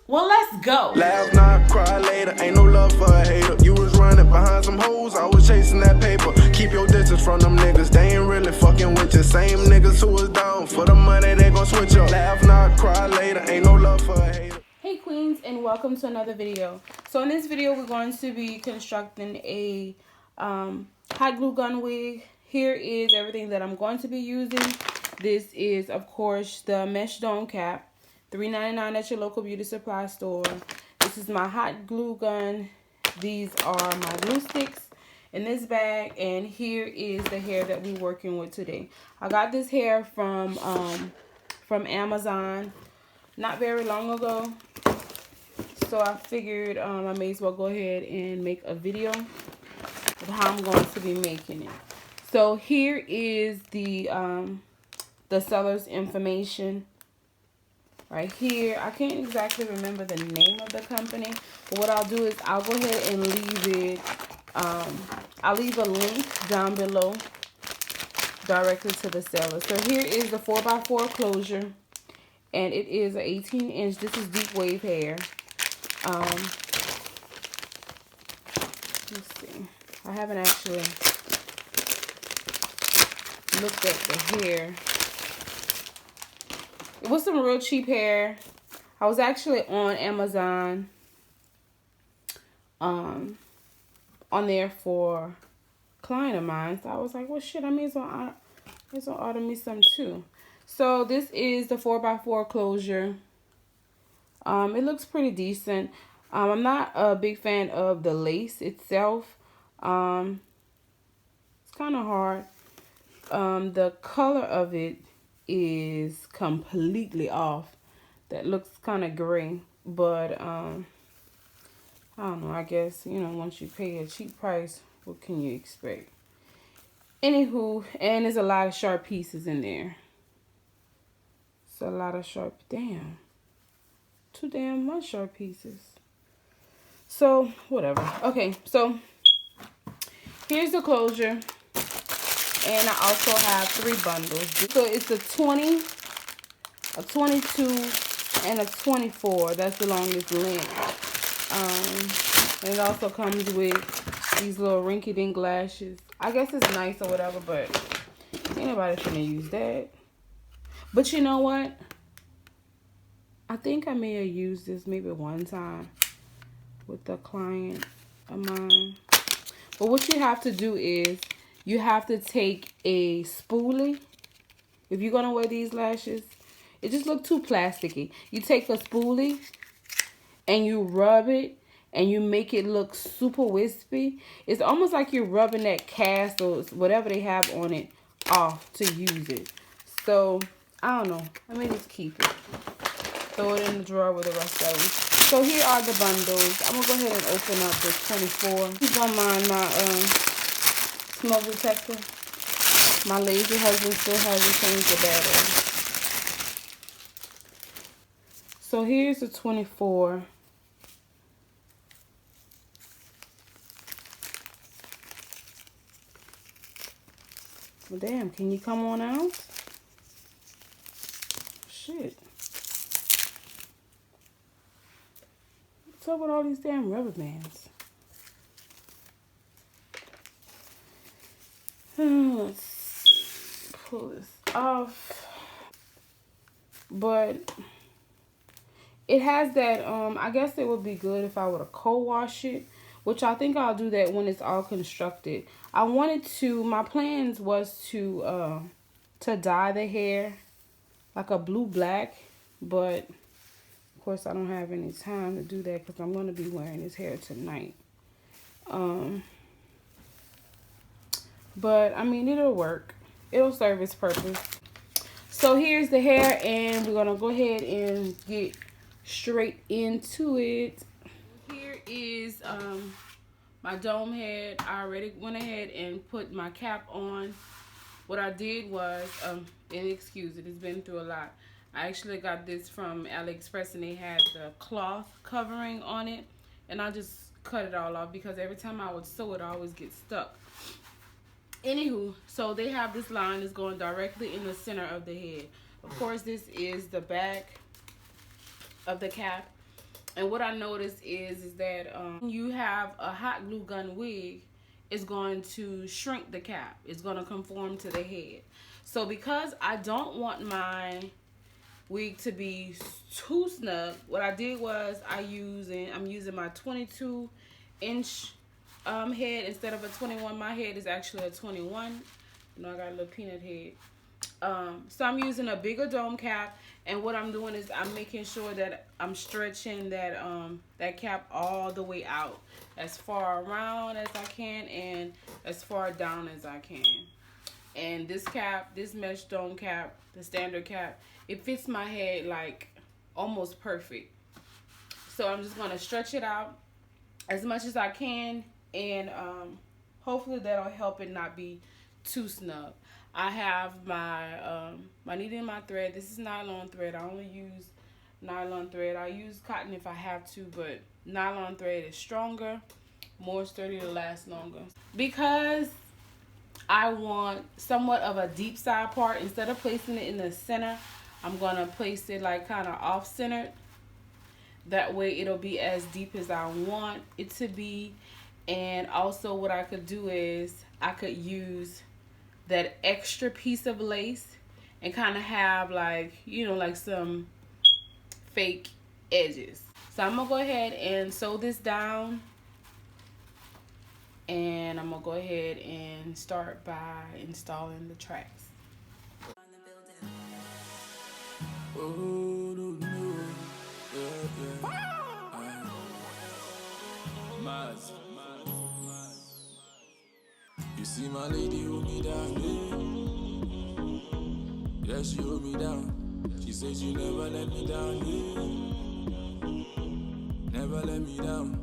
Well, let's go. Laugh now, cry later. Ain't no love for a hater. You was running behind some hoes, I was chasing that paper. Keep your distance from them niggas. They ain't really fucking with you. Same niggas who was down for the money, they gon' switch up. Laugh now, cry later. Ain't no love for a hater. Hey queens, and welcome to another video. So in this video, we're going to be constructing a hot glue gun wig. Here is everything that I'm going to be using. This is, of course, the mesh dome cap. $3.99 at your local beauty supply store. This is my hot glue gun. These are my glue sticks in this bag, and here is the hair that we're working with today. I got this hair from Amazon not very long ago, so I figured I may as well go ahead and make a video of how I'm going to be making it. So here is the seller's information. Right here, I can't exactly remember the name of the company, but what I'll do is I'll go ahead and leave it, I'll leave a link down below directly to the seller. So here is the 4x4 closure, and it is an 18-inch. This is deep wave hair. Let's see. I haven't actually looked at the hair. It was some real cheap hair. I was actually on Amazon on there for a client of mine. So I was like, well, shit, I may as well order me some too. So this is the 4x4 closure. It looks pretty decent. I'm not a big fan of the lace itself. It's kind of hard. The color of it is completely off. That looks kind of gray, but I don't know, I guess, you know, once you pay a cheap price, what can you expect? Anywho, and there's a lot of sharp pieces in there. It's a lot of sharp, damn, too damn much sharp pieces. So whatever. Okay, so here's the closure. And I also have 3 bundles. So it's a 20, a 22, and a 24. That's the longest length. And it also comes with these little rinky-dink lashes. I guess it's nice or whatever, but ain't nobody finna use that. But you know what? I think I may have used this maybe one time with a client of mine. But what you have to do is, you have to take a spoolie. If you're gonna wear these lashes, it just looks too plasticky. You take a spoolie and you rub it and you make it look super wispy. It's almost like you're rubbing that cast or whatever they have on it off to use it. So, I don't know. Let me just keep it. Throw it in the drawer with the rest of them. So here are the bundles. I'm gonna go ahead and open up the 24. Please don't mind my smoke detector. My lazy husband still hasn't changed the battery. So here's the 24. Well, damn, can you come on out? Shit. What's up with all these damn rubber bands? Let's pull this off. But it has that, I guess it would be good if I were to co-wash it, which I think I'll do that when it's all constructed. I wanted to, my plans was to dye the hair like a blue-black, but of course I don't have any time to do that because I'm going to be wearing this hair tonight. But, I mean, it'll work. It'll serve its purpose. So, here's the hair, and we're going to go ahead and get straight into it. Here is my dome head. I already went ahead and put my cap on. What I did was, and excuse it, it's been through a lot. I actually got this from AliExpress, and they had the cloth covering on it. And I just cut it all off because every time I would sew it, I always get stuck. Anywho, so they have this line that's going directly in the center of the head. Of course, this is the back of the cap. And what I noticed is that you have a hot glue gun wig, it's going to shrink the cap. It's going to conform to the head. So because I don't want my wig to be too snug, what I did was I'm using my 22-inch head instead of a 21. My head is actually a 21. You know, I got a little peanut head. So I'm using a bigger dome cap, and what I'm doing is I'm making sure that I'm stretching that cap all the way out, as far around as I can and as far down as I can. And this cap, this mesh dome cap, the standard cap, it fits my head like almost perfect. So I'm just gonna stretch it out as much as I can, and hopefully that'll help it not be too snug. I have my my needle and my thread. This is nylon thread. I only use nylon thread. I use cotton if I have to, but nylon thread is stronger, more sturdy, to last longer. Because I want somewhat of a deep side part, instead of placing it in the center, I'm gonna place it like kind of off centered. That way it'll be as deep as I want it to be. And also what I could do is I could use that extra piece of lace and kind of have like, you know, like some fake edges. So I'm gonna go ahead and sew this down, and I'm gonna go ahead and start by installing the tracks. Oh, no, no. Yeah. Maz. You see my lady hold me down, yeah. Yeah, she hold me down. She said she never let me down, yeah. Never let me down.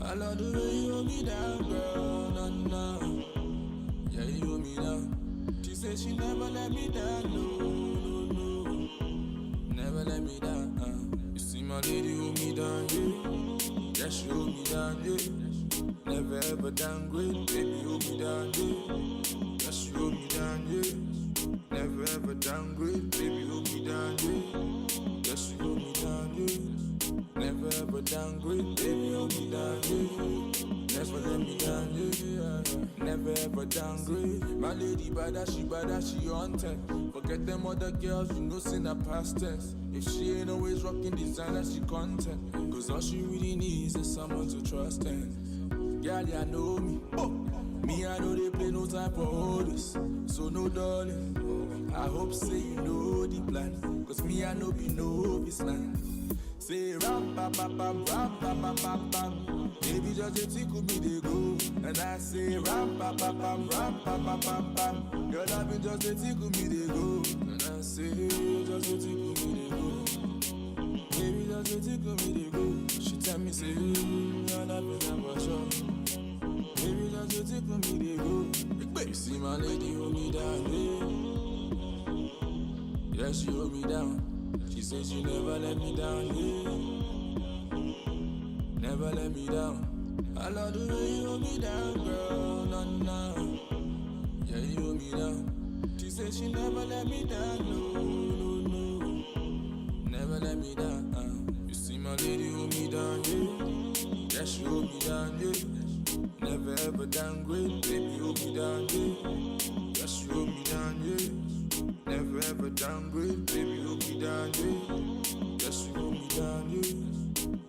I love the way you hold me down, girl, no, no. Yeah, you hold me down. She said she never let me down, no, no, no. Never let me down, You see my lady hold me down, yeah. Yeah, she hold me down, yeah. Never ever downgrade, baby, hold me down, yeah. Just hold me down, yeah. Never ever downgrade, baby, hold me down, yeah. Just hold me down, yeah. Never ever downgrade, baby, hold me down, yeah. Never let me down, yeah. Never ever downgrade. My lady bad, she on 10. Forget them other girls, you know, sin a past tense. If she ain't always rocking designer, she content. Cause all she really needs is someone to trust in. Girl, you know me. Oh. Me, I know they play no time for all this. So no darling, I hope say you know the plan. Cause me, I know be novice man. Say ram pam pam pam ram pam pam pam pam. Baby just a tickle me they go. And I say ram pam pam pam ram pam pam pam pam. Your loving just a tickle me they go. And I say just a tickle me they go. Baby just a tickle me they go. She tell me say your loving never sure. Baby just a tickle me they go. You see my lady hold me down, yeah. Yeah, she hold me down. She said she never let me down, yeah. Never let me down. I love the way you hold me down, girl, no, no. Yeah, you hold me down. She said she never let me down, no, no, no. Never let me down, You see my lady hold me down, yeah. Yeah, she hold me down, yeah. Never ever downgrade, baby, hold me down, yeah. Yeah, she hold me down, yeah. Never ever downgrade, baby, hold me down, yeah. Just hold me down, yeah.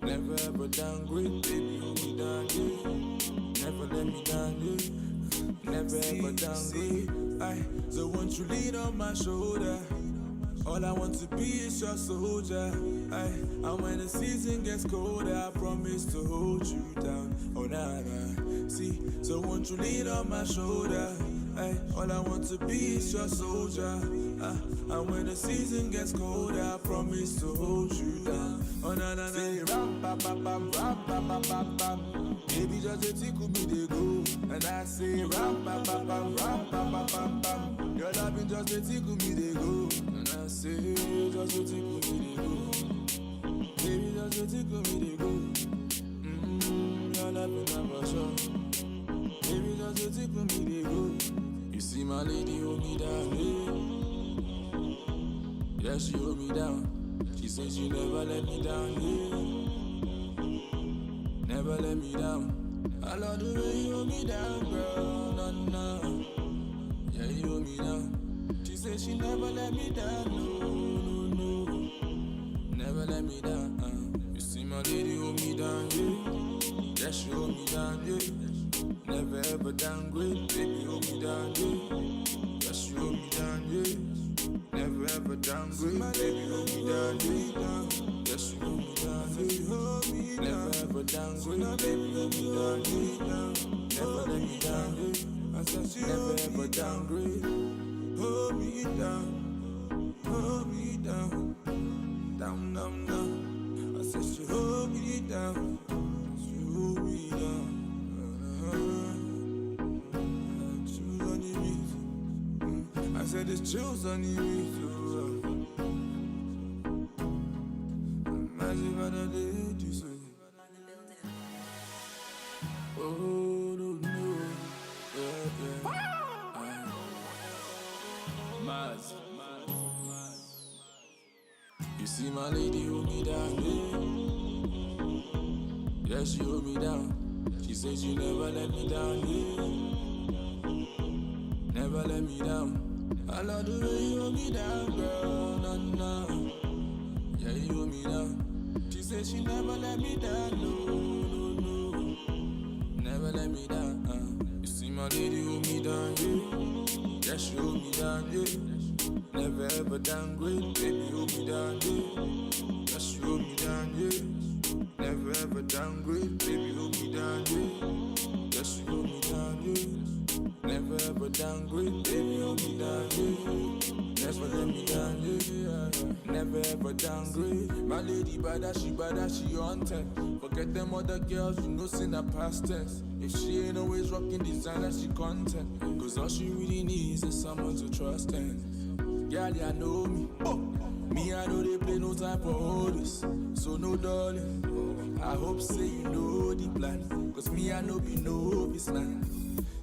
Never ever downgrade, baby, hold me down, yeah. Never let me down, yeah. Never ever downgrade. So won't you lean on my shoulder? All I want to be is your soldier. And when the season gets colder, I promise to hold you down. Oh, nah, nah. See, so won't you lean on my shoulder? All I want to be is your soldier. And when the season gets colder, I promise to hold you down. Oh, nah, nah, nah. Say, ram, pa, pa, pam, ram, pa, pa, pam, pam. Baby, just a tickle me, they go. And I say, ram, pa, pa, pam, ram, pa, pa, pam, pam. Your loving just a tickle me, they go. And I say, just a tickle me, they go. Baby, just a tickle me, they go. Your loving never sure. Baby, just a tickle me, they go. You see my lady hold me down, yeah. Yeah, she hold me down. She said she never let me down, yeah. me down. I love the way you hold me down, girl. No, no. Yeah, you hold me down. She said she never let me down. No, no, no. Never let me down. You see my lady hold me down, yeah. Yeah, she hold me down, yeah. Never ever downgrade, baby hold me down, yeah. Yeah, she hold me down, yeah. Never ever downgrade, baby hold me down, yeah. Yeah, she hold me down, yeah. Never ever downgrade, baby hold me down, yeah. Never let me down, yeah. I said she never ever downgrade. Hold me down, hold me down, down, down, down. I said she hold me down, she hold me down. Choose on the beat. I said it's choose on the beat. Imagine what I did, you say. Oh, no, no. Yeah, yeah. Mad. You see my lady hold me down, yeah. Yeah, she hold me down. She said she never let me down, yeah. Never let me down. I love the way you hold me down, girl, no, no. Yeah, you hold me down. She said she never let me down, no, no, no. Never let me down, You see my lady hold me down, yeah. Yeah, she hold me down, yeah. Never ever downgrade, baby hold me down, yeah. Just hold me down, yeah. Never ever downgrade, baby hold me down, yeah. Just hold me down, yeah. Never ever downgrade, baby hold me down, yeah. Never let me down, yeah. Never ever downgrade. My lady bada, she on 10. Forget them other girls, you know sin a past tense. If she ain't always rocking designer, she content. Cause all she really needs is someone to trust and girl, you know me. Me, I know they play no time for all this. So no darling, I hope say you know the plan. Cause me, I know be novice man.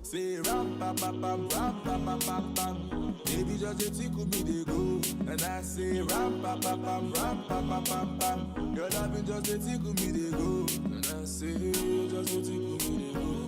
Say ram pa pa pam, ram pa pa pam pam. Baby just a tickle me they go. And I say ram pa pa pam, ram pa pa pam pam. Girl, I've been just a tickle me they go. And I say just a tickle me they go.